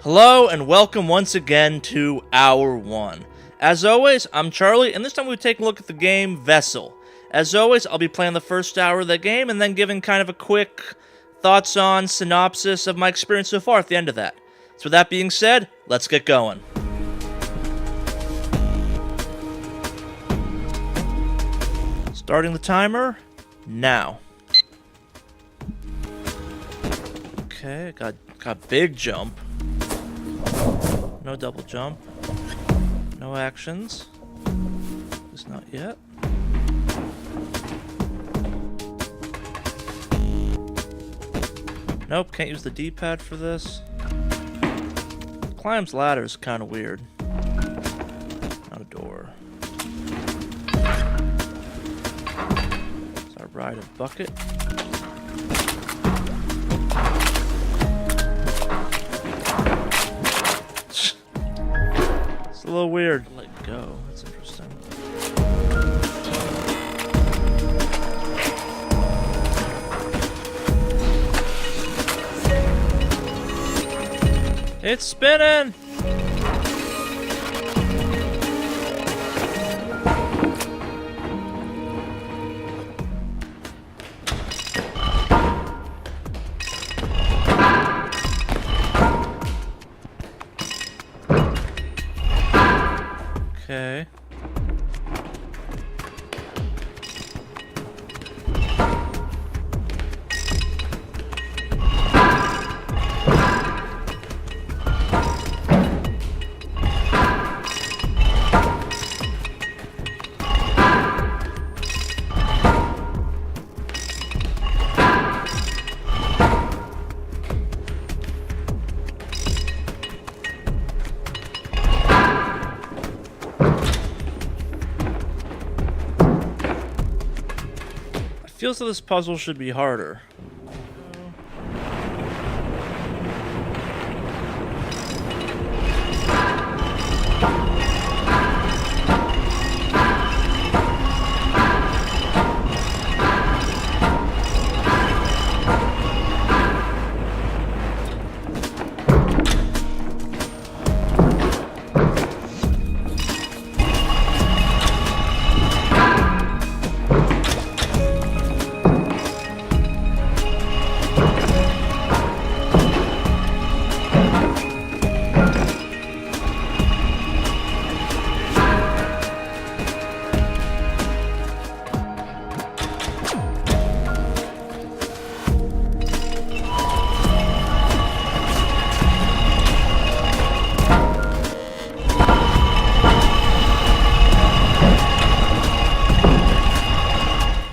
Hello and welcome once again to Hour 1. As always, I'm Charlie, and this time we're taking a look at the game Vessel. As always, I'll be playing the first hour of the game and then giving kind of a quick thoughts on synopsis of my experience so far at the end of that. So with that being said, let's get going. Starting the timer now. Okay, got big jump. No double jump. No actions. Just not yet. Nope, can't use the D-pad for this. Climbs ladder is kind of weird. Not a door. So I ride a bucket. It's a little weird. Let go. That's interesting. It's spinning! Okay. Feels like this puzzle should be harder.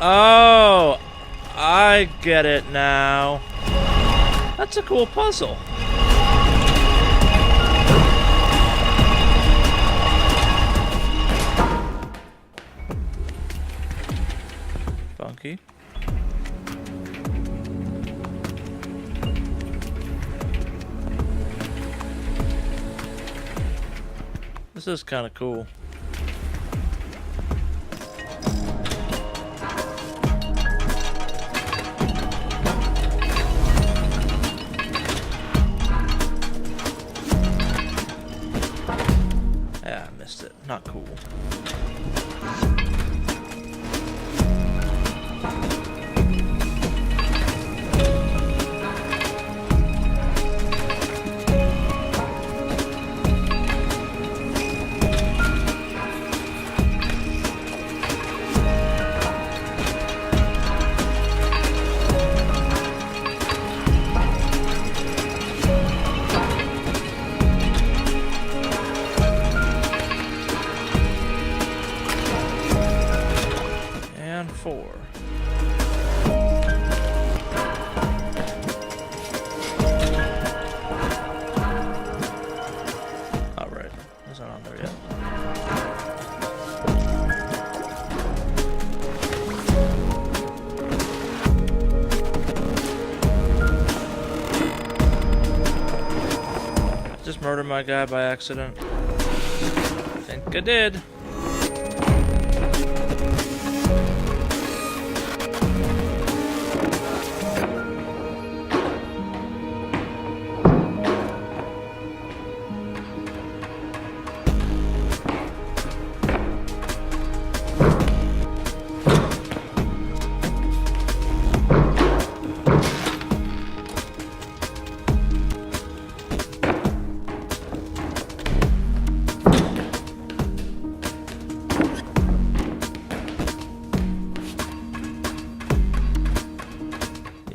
Oh, I get it now. That's a cool puzzle. Funky. This is kind of cool. Yeah, I missed it. Not cool. And 4. Alright, it's not on there yet. Just murdered my guy by accident. I think I did.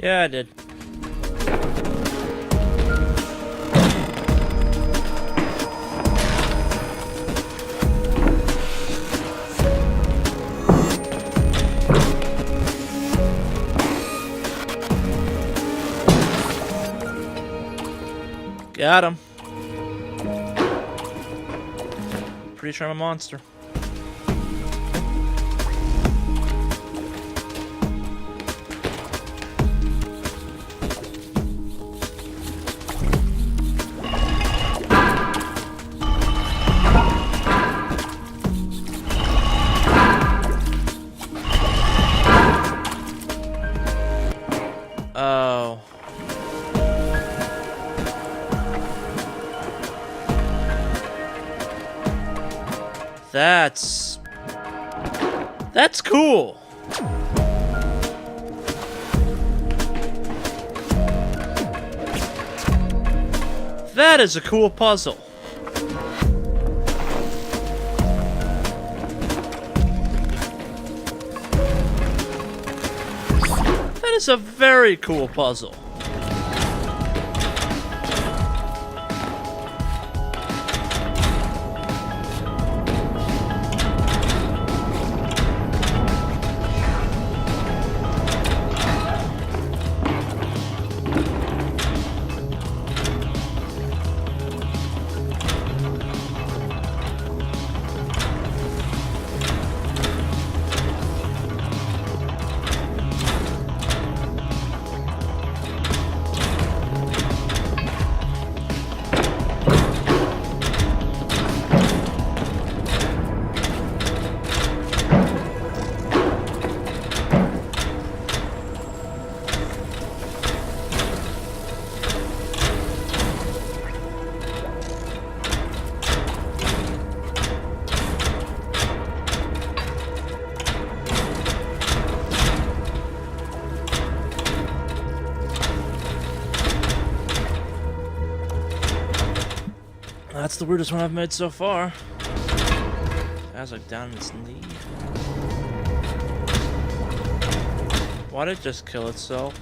Yeah, I did. Got him. Pretty sure I'm a monster. Oh. That's cool. That is a cool puzzle. That is a very cool puzzle. That's the weirdest one I've made so far. Guy's like down on his knee. Why did it just kill itself?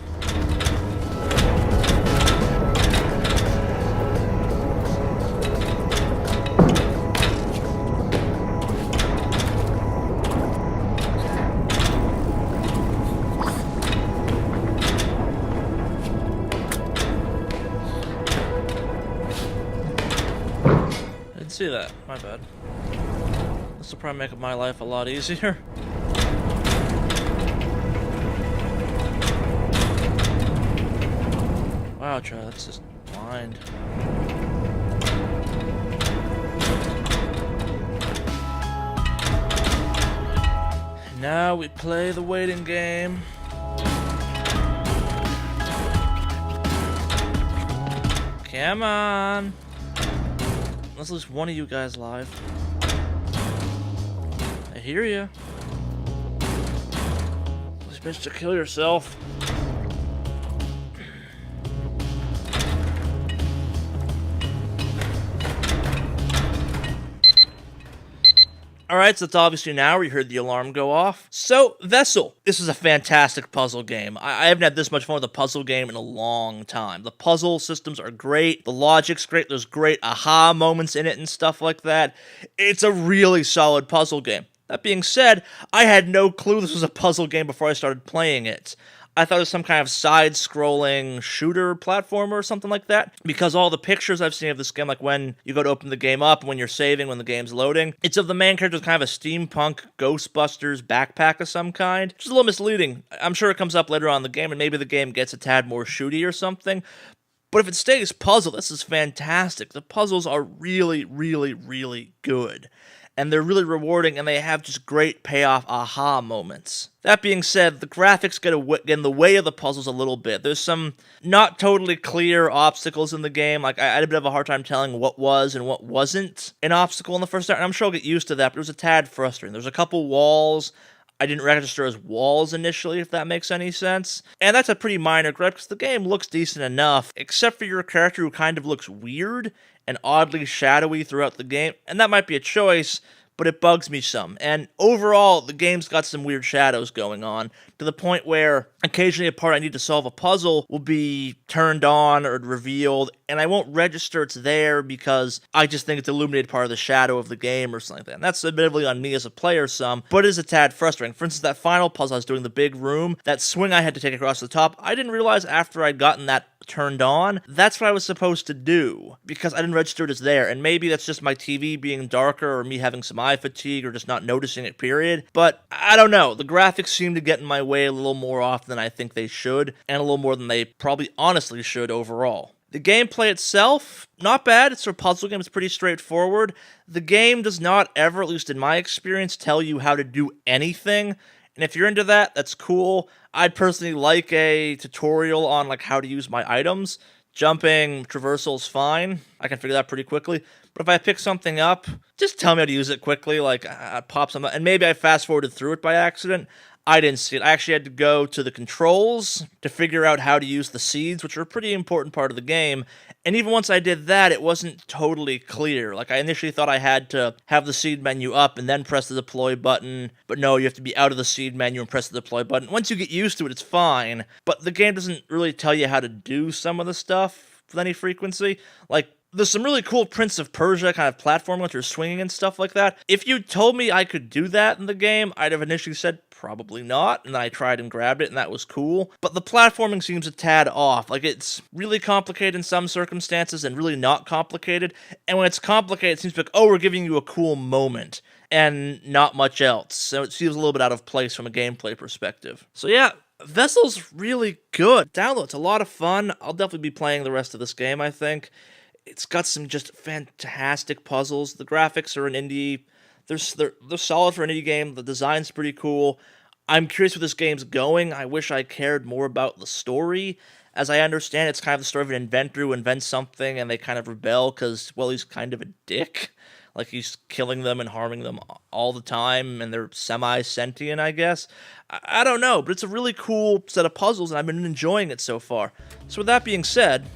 See that? My bad. This will probably make my life a lot easier. Wow, Trey, that's just blind. Now we play the waiting game. Come on. Unless there's one of you guys live. I hear you. Please, bitch, to kill yourself. Alright, so it's obviously now where you heard the alarm go off. So, Vessel. This is a fantastic puzzle game. I haven't had this much fun with a puzzle game in a long time. The puzzle systems are great. The logic's great. There's great aha moments in it and stuff like that. It's a really solid puzzle game. That being said, I had no clue this was a puzzle game before I started playing it. I thought it was some kind of side-scrolling shooter platformer or something like that, because all the pictures I've seen of this game, like when you go to open the game up, when you're saving, when the game's loading, it's of the main character with kind of a steampunk Ghostbusters backpack of some kind, which is a little misleading. I'm sure it comes up later on in the game, and maybe the game gets a tad more shooty or something, but if it stays puzzle, this is fantastic. The puzzles are really, really, really good. And they're really rewarding, and they have just great payoff aha moments. That being said, the graphics get in the way of the puzzles a little bit. There's some not totally clear obstacles in the game. Like, I had a bit of a hard time telling what was and what wasn't an obstacle in the first start, and I'm sure I'll get used to that, but it was a tad frustrating. There's a couple walls I didn't register as walls initially, if that makes any sense. And that's a pretty minor gripe, because the game looks decent enough, except for your character who kind of looks weird and oddly shadowy throughout the game. And that might be a choice, but it bugs me some. And overall, the game's got some weird shadows going on, to the point where occasionally a part I need to solve a puzzle will be turned on or revealed, and I won't register it's there because I just think it's illuminated part of the shadow of the game or something like that. And that's admittedly on me as a player some, but it is a tad frustrating. For instance, that final puzzle I was doing, the big room, that swing I had to take across the top, I didn't realize after I'd gotten that turned on, that's what I was supposed to do, because I didn't register it as there. And maybe that's just my TV being darker, or me having some eye fatigue, or just not noticing it, period. But I don't know, the graphics seem to get in my way a little more often than I think they should, and a little more than they probably honestly should overall. The gameplay itself, not bad. It's a puzzle game. It's pretty straightforward. The game does not ever, at least in my experience, tell you how to do anything. And if you're into that, that's cool. I'd personally like a tutorial on like how to use my items. Jumping, traversal's fine. I can figure that pretty quickly. But if I pick something up, just tell me how to use it quickly. Like, I pop something, and maybe I fast-forwarded through it by accident. I didn't see it. I actually had to go to the controls to figure out how to use the seeds, which are a pretty important part of the game. And even once I did that, it wasn't totally clear. Like, I initially thought I had to have the seed menu up and then press the deploy button. But no, you have to be out of the seed menu and press the deploy button. Once you get used to it, it's fine. But the game doesn't really tell you how to do some of the stuff with any frequency. Like, there's some really cool Prince of Persia kind of platforming with your swinging and stuff like that. If you told me I could do that in the game, I'd have initially said probably not, and then I tried and grabbed it, and that was cool. But the platforming seems a tad off. Like, it's really complicated in some circumstances and really not complicated. And when it's complicated, it seems like, oh, we're giving you a cool moment, and not much else. So it feels a little bit out of place from a gameplay perspective. So yeah, Vessel's really good. Download, it's a lot of fun. I'll definitely be playing the rest of this game, I think. It's got some just fantastic puzzles. The graphics are an indie. They're solid for an indie game. The design's pretty cool. I'm curious where this game's going. I wish I cared more about the story. As I understand, it's kind of the story of an inventor who invents something, and they kind of rebel because, well, he's kind of a dick. Like, he's killing them and harming them all the time, and they're semi-sentient, I guess. I don't know, but it's a really cool set of puzzles, and I've been enjoying it so far. So with that being said...